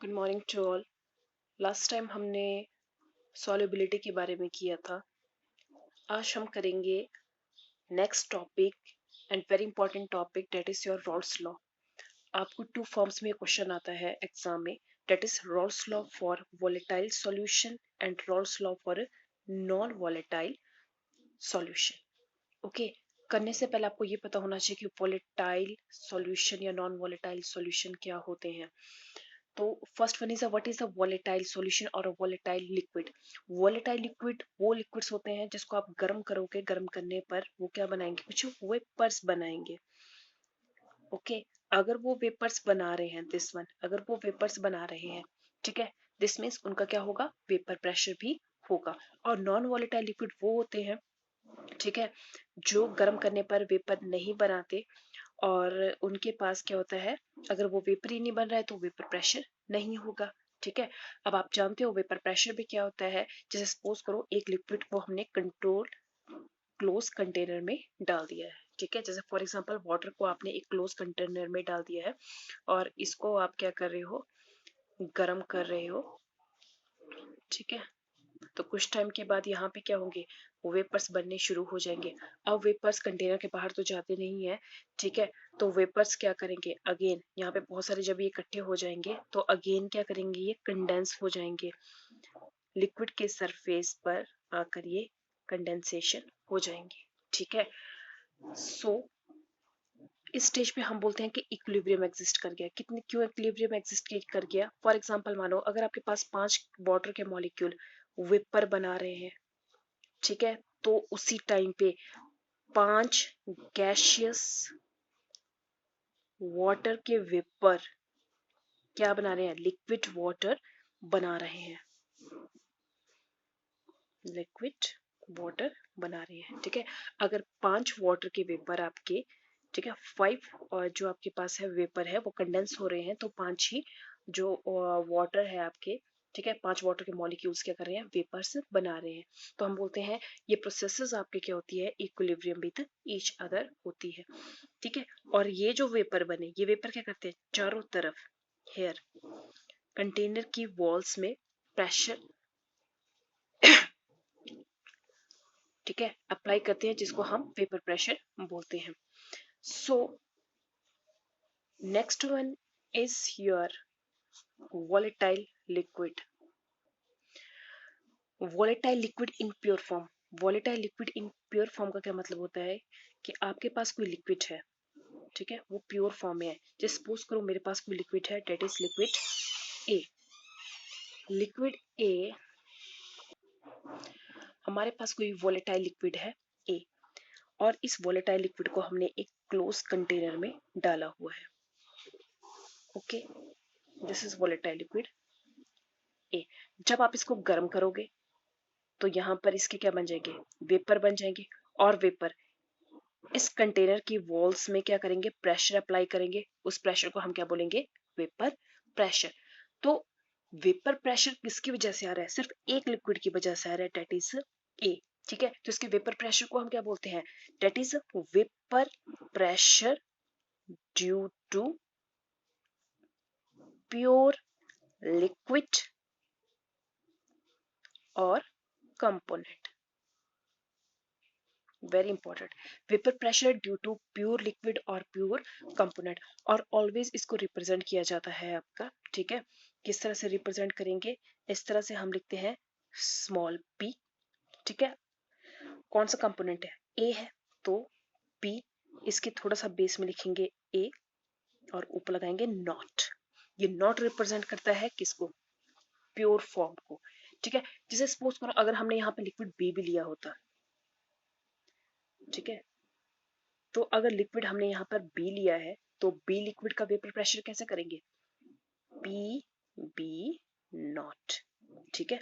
Good morning to all. Last time हमने solubility के बारे में किया था। आज हम करेंगे next topic and very important topic, that is your Raoult's law. आपको टू फॉर्म्स में क्वेश्चन आता है एग्जाम में, that is Raoult's law for volatile solution and Raoult's law for non volatile solution. Okay, करने से पहले आपको ये पता होना चाहिए कि वोलेटाइल सॉल्यूशन या नॉन वोलेटाइल सॉल्यूशन क्या होते हैं। तो first one is what is a volatile solution और a volatile liquid. Volatile liquid वो लिक्विड्स होते हैं जिसको आप गर्म करोगे, गर्म करने पर वो क्या बनाएंगे, कुछ वेपर्स बनाएंगे। ओके, अगर वो वेपर्स बना रहे हैं, दिस वन अगर वो वेपर्स बना रहे हैं, ठीक है, दिस मीन्स उनका क्या होगा, वेपर प्रेशर भी होगा। और नॉन वोलेटाइल लिक्विड वो होते हैं, ठीक है, जो गर्म करने पर वेपर नहीं बनाते और उनके पास क्या होता है, अगर वो वेपर ही नहीं बन रहा है तो वेपर प्रेशर नहीं होगा। ठीक है, अब आप जानते हो वेपर प्रेशर भी क्या होता है। जैसे सपोज करो एक लिक्विड को हमने कंट्रोल क्लोज कंटेनर में डाल दिया है, ठीक है, जैसे फॉर एग्जांपल वाटर को आपने एक क्लोज कंटेनर में डाल दिया है और इसको आप क्या कर रहे हो, गर्म कर रहे हो, ठीक है। तो कुछ टाइम के बाद यहाँ पे क्या होंगे, वेपर्स बनने शुरू हो जाएंगे। अब वेपर्स कंटेनर के बाहर तो जाते नहीं है, ठीक है, तो वेपर्स क्या करेंगे, अगेन यहाँ पे बहुत सारे जब ये इकट्ठे हो जाएंगे तो अगेन क्या करेंगे, ये कंडेंस हो जाएंगे लिक्विड के सरफेस पर आकर, ये कंडेंसेशन हो जाएंगे, ठीक है। सो इस स्टेज पे हम बोलते हैं कि इक्विलिब्रियम एग्जिस्ट कर गया। कितने, क्यों इक्विलिब्रियम एग्जिस्ट कर गया, फॉर एग्जांपल मानो अगर आपके पास 5 वाटर के मॉलिक्यूल वेपर बना रहे हैं, ठीक है, तो उसी टाइम पे 5 गैशियस वाटर के वेपर क्या बना रहे हैं, लिक्विड वाटर बना रहे हैं, लिक्विड वाटर बना रहे हैं, ठीक है। अगर 5 वाटर के वेपर आपके, ठीक है, 5 और जो आपके पास है वेपर है वो कंडेंस हो रहे हैं, तो 5 ही जो वाटर है आपके, ठीक है, 5 वाटर के मॉलिक्यूल्स क्या कर रहे हैं, वेपर्स बना रहे हैं। तो हम बोलते हैं ये प्रोसेसेस आपके क्या होती है, इक्विलिब्रियम विद ईच अदर होती है, ठीक है। और ये जो वेपर बने, ये वेपर क्या करते हैं, चारों तरफ हेयर कंटेनर की वॉल्स में प्रेशर, ठीक है, अप्लाई करते हैं, जिसको हम वेपर प्रेशर बोलते हैं। So next one is your volatile liquid। volatile liquid in pure form। volatile liquid in pure form का क्या मतलब होता है कि आपके पास कोई लिक्विड है, ठीक है, वो प्योर फॉर्म में है। जैसे सपोज करो मेरे पास कोई लिक्विड है, that is liquid A. Liquid A, हमारे पास कोई वोलेटाइल लिक्विड है ए, और इस वोलेटाइल लिक्विड को हमने एक क्लोज कंटेनर में डाला हुआ है। Okay, this is volatile liquid A. जब आप इसको गर्म करोगे तो यहाँ पर इसके क्या बन जाएंगे, वेपर बन जाएंगे, और वेपर इस कंटेनर की वॉल्स में क्या करेंगे, प्रेशर अप्लाई करेंगे। उस प्रेशर को हम क्या बोलेंगे, वेपर प्रेशर। तो वेपर प्रेशर किसकी वजह से आ रहा है, सिर्फ एक लिक्विड की वजह से आ रहा है, डेट इज ए, ठीक है। तो इसके वेपर प्रेशर को हम क्या बोलते हैं, that is vapour pressure due to pure liquid और component. Very important, vapour pressure due to pure liquid और प्योर कंपोनेंट। और ऑलवेज इसको रिप्रेजेंट किया जाता है आपका, ठीक है। किस तरह से रिप्रेजेंट करेंगे, इस तरह से हम लिखते हैं स्मॉल पी, ठीक है। कौन सा कंपोनेंट है, ए है, तो पी, इसके थोड़ा सा बेस में लिखेंगे ए और ऊपर लगाएंगे नॉट। ये नॉट रिप्रेजेंट करता है किसको, प्योर फॉर्म को, ठीक है। जैसे सपोज करो अगर हमने यहाँ पे लिक्विड बी भी लिया होता, ठीक है, तो अगर लिक्विड हमने यहाँ पर बी लिया है तो बी लिक्विड का वेपर प्रेशर कैसे करेंगे, पी बी नॉट, ठीक है,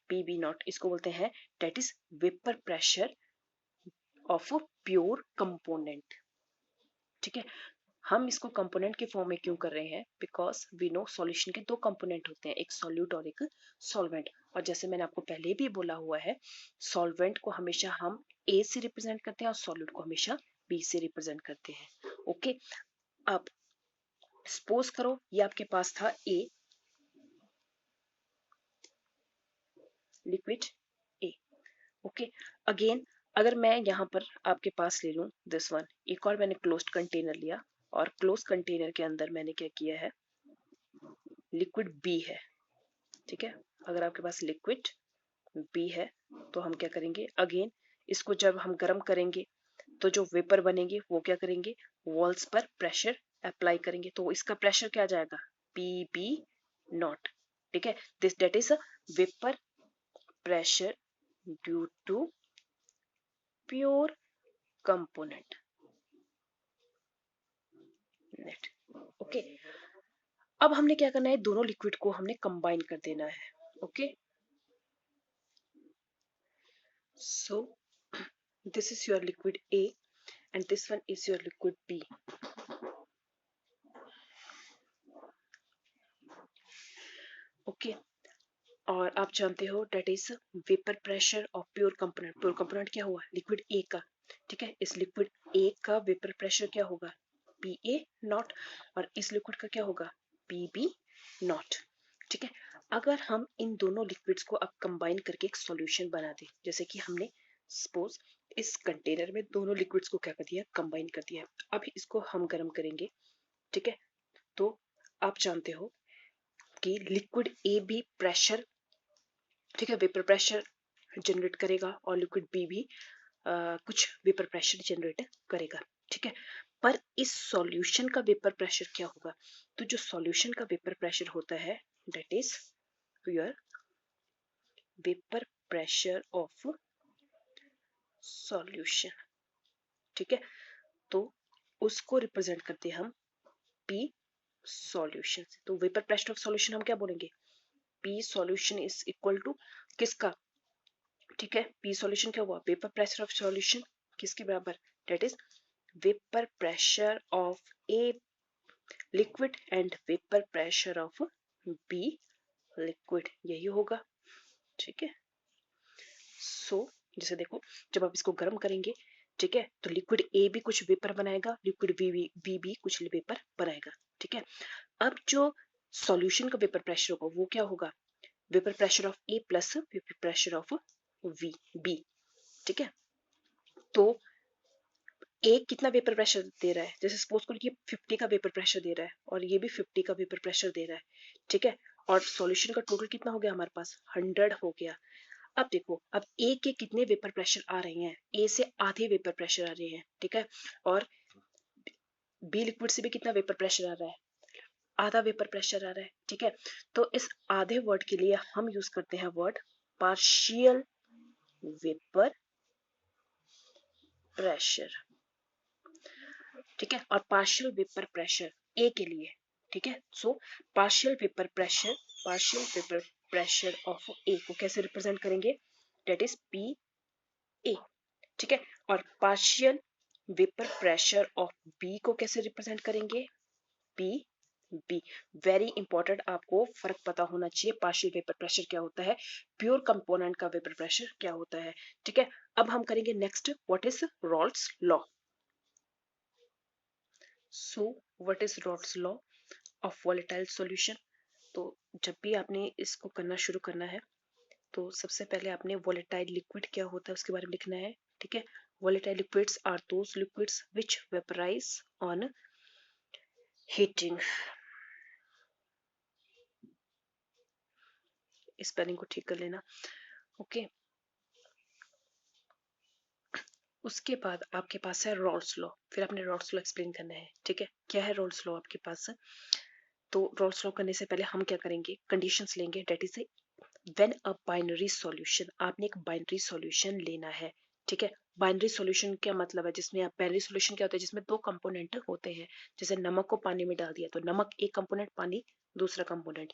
पी बी नॉट, इसको बोलते हैं that is vapour pressure of pure component, ठीक है। हम इसको कंपोनेंट के फॉर्म में क्यों कर रहे हैं, बिकॉज वी नो सॉल्यूशन के 2 कंपोनेंट होते हैं, एक सॉल्यूट और एक सॉल्वेंट। और जैसे मैंने आपको पहले भी बोला हुआ है, सॉल्वेंट को हमेशा हम ए से रिप्रेजेंट करते हैं और सॉल्यूट को हमेशा बी से रिप्रेजेंट करते हैं। ओके, अब सपोज करो ये आपके पास था ए, लिक्विड ए। ओके, अगेन अगर मैं यहाँ पर आपके पास ले लूँ दिस वन, एक और मैंने क्लोज्ड कंटेनर लिया और क्लोज कंटेनर के अंदर मैंने क्या किया है, लिक्विड बी है। ठीक है, अगर आपके पास लिक्विड बी है तो हम क्या करेंगे, अगेन इसको जब हम गर्म करेंगे तो जो वेपर बनेंगे वो क्या करेंगे, वॉल्स पर प्रेशर अप्लाई करेंगे, तो इसका प्रेशर क्या आ जाएगा, पी बी नॉट। ठीक है, this that is a vapour pressure due to pure component net. Okay, अब हमने क्या करना है, दोनों लिक्विड को हमने कंबाइन कर देना है। Okay, so this is your liquid A and this one is your liquid B. Okay, और आप जानते हो that is vapour pressure of pure component. Pure component क्या हुआ, लिक्विड ए का। ठीक है, इस लिक्विड ए का वेपर प्रेशर क्या होगा, पी ए नॉट, और इस लिक्विड का क्या होगा, पी बी नॉट। ठीक है, अगर हम इन दोनों लिक्विड्स को अब कंबाइन करके एक सॉल्यूशन बना दें, जैसे कि हमने सपोज इस कंटेनर में दोनों लिक्विड्स को क्या कर दिया, कंबाइन कर दिया। अब इसको हम गर्म करेंगे। ठीक है, तो आप जानते हो कि लिक्विड ए भी प्रेशर, ठीक है, वेपर प्रेशर जनरेट करेगा और लिक्विड बी भी कुछ वेपर प्रेशर जनरेट करेगा। ठीक है, पर इस सॉल्यूशन का वेपर प्रेशर क्या होगा, तो जो सॉल्यूशन का वेपर प्रेशर होता है that is your vapour pressure of solution. ठीक है, तो उसको रिप्रेजेंट करते हैं हम पी सॉल्यूशन से। तो वेपर प्रेशर ऑफ सॉल्यूशन हम क्या बोलेंगे, P solution is equal to किसका, ठीक है, पी सॉल्यूशन क्या हुआ, वेपर प्रेशर ऑफ सॉल्यूशन किसके बराबर, that is vapour pressure of A liquid and vapour pressure of B liquid, यही होगा। ठीक है, सो जैसे देखो, जब आप इसको गर्म करेंगे, ठीक है, तो लिक्विड ए भी कुछ वेपर बनाएगा, लिक्विड बी भी कुछ वेपर बनाएगा। ठीक है, अब जो सॉल्यूशन का वेपर प्रेशर होगा वो क्या होगा, vapour pressure of A plus vapour pressure of V B. ठीक है, तो ए कितना वेपर प्रेशर दे रहा है, जैसे सपोज करो ये 50 का वेपर प्रेशर दे रहा है और ये भी 50 का वेपर प्रेशर दे रहा है। ठीक है, और सॉल्यूशन का टोटल कितना हो गया हमारे पास, 100 हो गया। अब देखो, अब ए के कितने वेपर प्रेशर आ रहे हैं, ए से आधे वेपर प्रेशर आ रहे हैं। ठीक है, और बी लिक्विड से भी कितना वेपर प्रेशर आ रहा है, आधा वेपर प्रेशर आ रहा है। ठीक है, तो इस आधे वर्ड के लिए हम यूज करते हैं वर्ड पार्शियल वेपर प्रेशर। ठीक है, और पार्शियल वेपर प्रेशर ए के लिए। ठीक है, so partial vapour pressure of ए को कैसे रिप्रेजेंट करेंगे, दैट इज पी ए। ठीक है, और partial vapour pressure of B को कैसे रिप्रेजेंट करेंगे, पी बी। वेरी इंपॉर्टेंट, आपको फर्क पता होना चाहिए, पार्शियल वेपर प्रेशर क्या होता है, प्योर कंपोनेंट का वेपर प्रेशर क्या होता है। ठीक है, अब हम करेंगे next, what is Raoult's law. So what is Raoult's law of volatile solution. तो जब भी आपने इसको करना शुरू करना है, तो सबसे पहले आपने वोलेटाइल लिक्विड क्या होता है उसके बारे में लिखना है। ठीक है, volatile liquids are those liquids which vaporize on heating. Spelling को ठीक कर लेना। ओके, उसके बाद आपके पास है रॉल्स लॉ, फिर आपने रॉल्स लॉ एक्सप्लेन करना है। ठीक है, क्या है रॉल्स लॉ आपके पास, तो रॉल्स लॉ करने से पहले हम क्या करेंगे, कंडीशंस लेंगे, that is when a binary solution, आपने एक बाइनरी सॉल्यूशन लेना है। ठीक है, बाइनरी सॉल्यूशन क्या मतलब है, जिसमें आप, बाइनरी सॉल्यूशन क्या होता है, जिसमें दो कंपोनेंट होते हैं। जैसे नमक को पानी में डाल दिया तो नमक एक कंपोनेंट, पानी दूसरा component.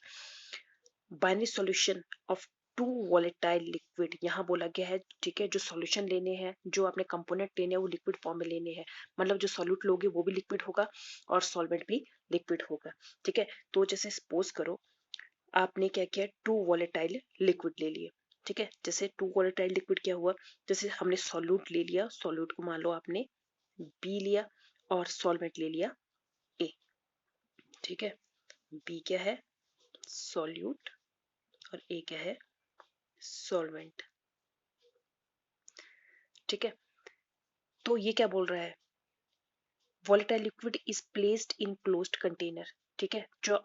Binary solution of two volatile liquid यहाँ बोला गया है। ठीक है, जो सॉल्यूशन लेने हैं, जो आपने कंपोनेंट लेने हैं वो लिक्विड फॉर्म में लेने हैं, मतलब जो सॉल्यूट लोगे वो भी लिक्विड होगा और सॉल्वेंट भी लिक्विड होगा। ठीक है, तो जैसे सपोज करो आपने क्या किया, टू वॉलेटाइल लिक्विड ले लिए। ठीक है, जैसे टू वॉलेटाइल लिक्विड क्या हुआ, जैसे हमने सॉल्यूट ले लिया, सॉल्यूट को मान लो आपने बी लिया और सॉल्वेंट ले लिया ए। ठीक है, बी क्या है, सॉल्यूट, और ए क्या है, सॉल्वेंट। ठीक है, तो ये क्या बोल रहा है, volatile liquid is placed in closed container. ठीक है, जो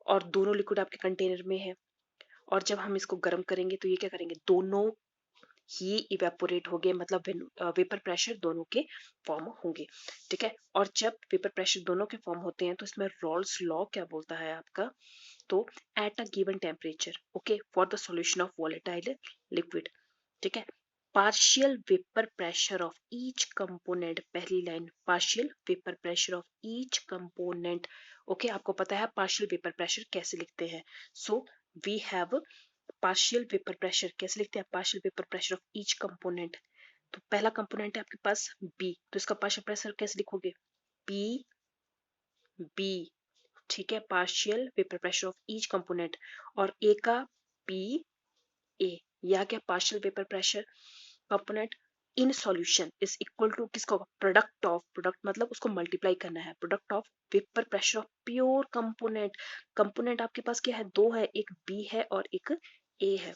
और दोनों लिक्विड आपके कंटेनर में है, और जब हम इसको गर्म करेंगे तो ये क्या करेंगे, दोनों ही इवेपोरेट हो गए, मतलब वेपर प्रेशर दोनों के फॉर्म होंगे। ठीक है, और जब वेपर प्रेशर दोनों के फॉर्म होते हैं तो इसमें रॉल्स लॉ क्या बोलता है आपका, तो at a given temperature, okay, for the solution of volatile liquid. ठीक है, partial vapour pressure of each component, पहली line, partial vapour pressure of each component. Okay, आपको पता है पार्शियल वेपर प्रेशर कैसे लिखते हैं, so we have partial vapour pressure कैसे लिखते हैं, partial vapour pressure of each component. तो पहला कंपोनेंट है आपके पास बी, तो इसका पार्शियल प्रेशर कैसे लिखोगे, पी बी। ठीक है, partial vapour pressure of each component, और ए का पी ए, या क्या partial vapour pressure component in solution is equal to किसका होगा, प्रोडक्ट ऑफ, प्रोडक्ट मतलब उसको मल्टीप्लाई करना है, product of vapour pressure of pure component. Component आपके पास क्या है, दो है, एक बी है और एक ए है।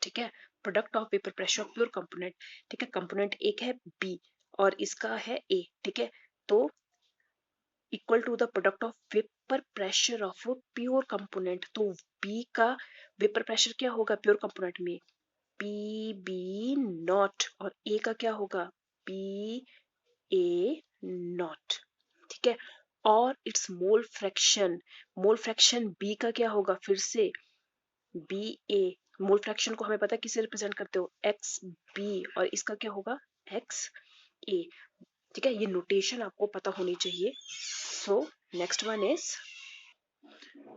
ठीक है, product of vapour pressure of pure component. ठीक है, कंपोनेंट एक है बी और इसका है ए। ठीक है, तो equal to the product of vapour pressure of pure component, तो बी का वेपर प्रेशर क्या होगा प्योर कंपोनेंट में, पी बी नॉट, और ए का क्या होगा, पी ए नॉट। ठीक है, और इट्स मोल फ्रैक्शन बी का क्या होगा, फिर से बी ए, मोल फ्रैक्शन को हमें पता है किसे रिप्रेजेंट करते हो, एक्स बी, और इसका क्या होगा, एक्स ए। ठीक है, ये नोटेशन आपको पता होनी चाहिए। सो नेक्स्ट वन इज,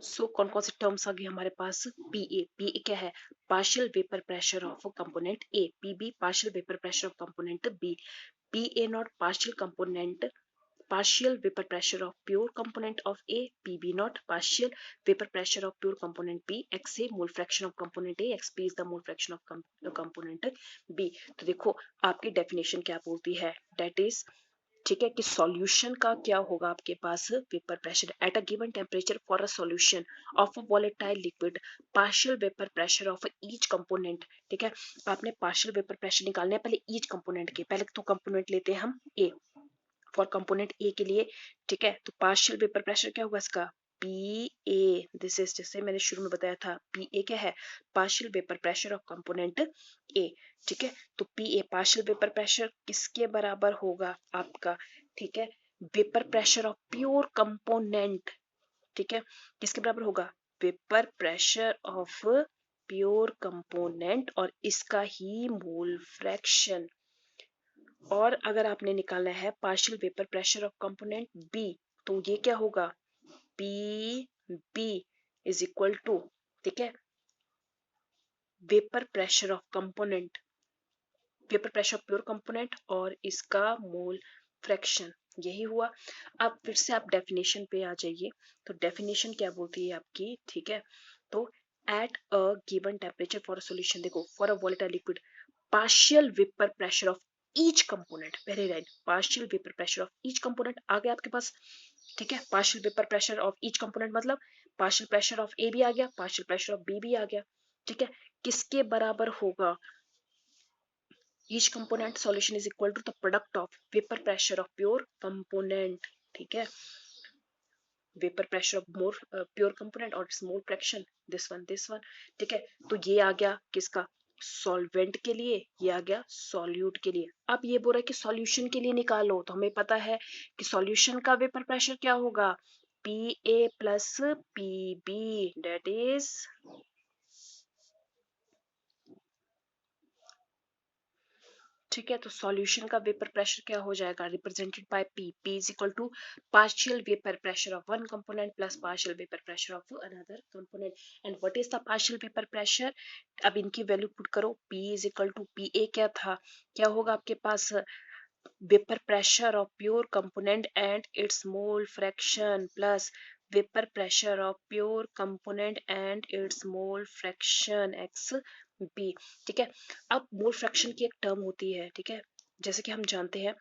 सो कौन कौन से टर्म्स आ गए हमारे पास, पी ए क्या है, partial vapour pressure of component A, P B partial vapour pressure of component B, P A naught partial component, partial vapor pressure of pure component of A, PB not partial vapor pressure of pure component B, XA mole fraction of component A, XB is the mole fraction of component B। तो देखो आपकी definition क्या बोलती है, that is, ठीक है, कि solution का क्या होगा आपके पास, vapour pressure at a given temperature for a solution of a volatile liquid, partial vapour pressure of each component. ठीक है, आपने पार्शियल वेपर प्रेशर निकालने हैं पहले ईच कंपोनेंट के, पहले तो कंपोनेंट लेते हैं हम ए, फॉर कंपोनेंट ए के लिए। ठीक है, तो पार्शियल वेपर प्रेशर क्या होगा इसका, पी ए, दिस इज, जैसे मैंने शुरू में बताया था, पी ए क्या है, partial vapour pressure of component ए। ठीक है, तो P A partial vapour pressure किसके बराबर होगा आपका, ठीक है, vapour pressure of pure component. ठीक है, किसके बराबर होगा, vapour pressure of pure component, और इसका ही मोल फ्रैक्शन। और अगर आपने निकालना है partial vapour pressure of component B, तो ये क्या होगा, P B is equal to, ठीक है, vapour pressure of component, vapour pressure of pure component और इसका मोल फ्रैक्शन, यही हुआ। अब फिर से आप डेफिनेशन पे आ जाइए, तो डेफिनेशन क्या बोलती है आपकी, ठीक है, तो at a given temperature for a solution, देखो for a volatile liquid, partial vapour pressure of each component, पहले line, partial vapour pressure of each component आ गया आपके पास। ठीक है, partial vapour pressure of each component मतलब पार्शियल प्रेशर ऑफ ए भी आ गया, पार्शियल प्रेशर ऑफ बी भी आ गया। ठीक है, किसके बराबर होगा, each component solution is equal to the product of vapour pressure of pure component. ठीक है, vapour pressure of more pure component और its mole fraction, this one. ठीक है, तो ये आ गया किसका, सॉल्वेंट के लिए, ये आ गया सॉल्यूट के लिए। अब ये बोल रहा है कि सॉल्यूशन के लिए निकालो, तो हमें पता है कि सॉल्यूशन का वेपर प्रेशर क्या होगा, P A plus P B, that is, ठीक है, तो सॉल्यूशन का वेपर प्रेशर क्या हो जाएगा, represented by P, P is equal to partial vapour pressure of one component plus partial vapour pressure of another component. And what is the partial vapour pressure, अब इनकी value put करो, P is equal to, P A क्या था, क्या होगा आपके पास, vapour pressure of pure component and its mole fraction plus vapour pressure of pure component and its mole fraction X B. ठीक है, अब मोल फ्रैक्शन की एक टर्म होती है, ठीक है, जैसे कि हम जानते हैं,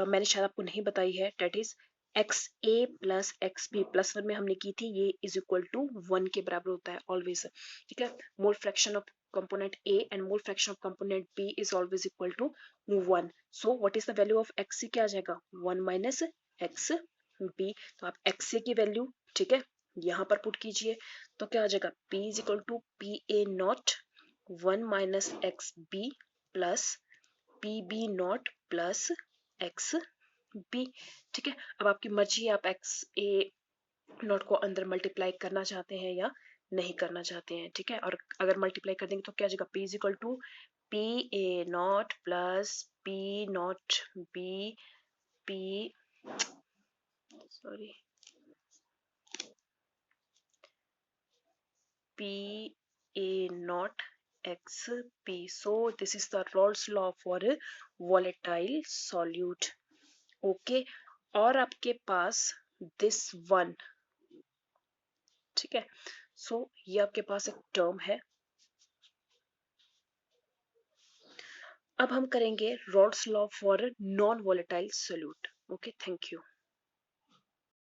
मैंने शायद आपको नहीं बताई है, that is X A plus X B, +1 में हमने की थी, ये इज इक्वल टू 1 के बराबर होता है ऑलवेज। ठीक है, mole fraction of component A and mole fraction of component B is always equal to 1. So what is the value of XC? क्या आ जाएगा 1 minus XB. तो आप XC की वैल्यू, ठीक है, यहाँ पर पुट कीजिए तो क्या आ जाएगा P is equal to PA naught 1 minus XB plus PB naught plus XB. ठीक है, अब आपकी मर्जी है, आप XA नॉट को अंदर मल्टीप्लाई करना चाहते हैं या नहीं करना चाहते हैं, ठीक है। और अगर मल्टीप्लाई कर देंगे तो क्या आ जाएगा P is equal to P A naught plus P naught B P sorry P A naught X P. So this is the Rolle's law for a volatile solute. Okay, और आपके पास this one, ठीक है। सो ये आपके पास एक term है। अब हम करेंगे Rawls law for non volatile solute. Okay, thank you.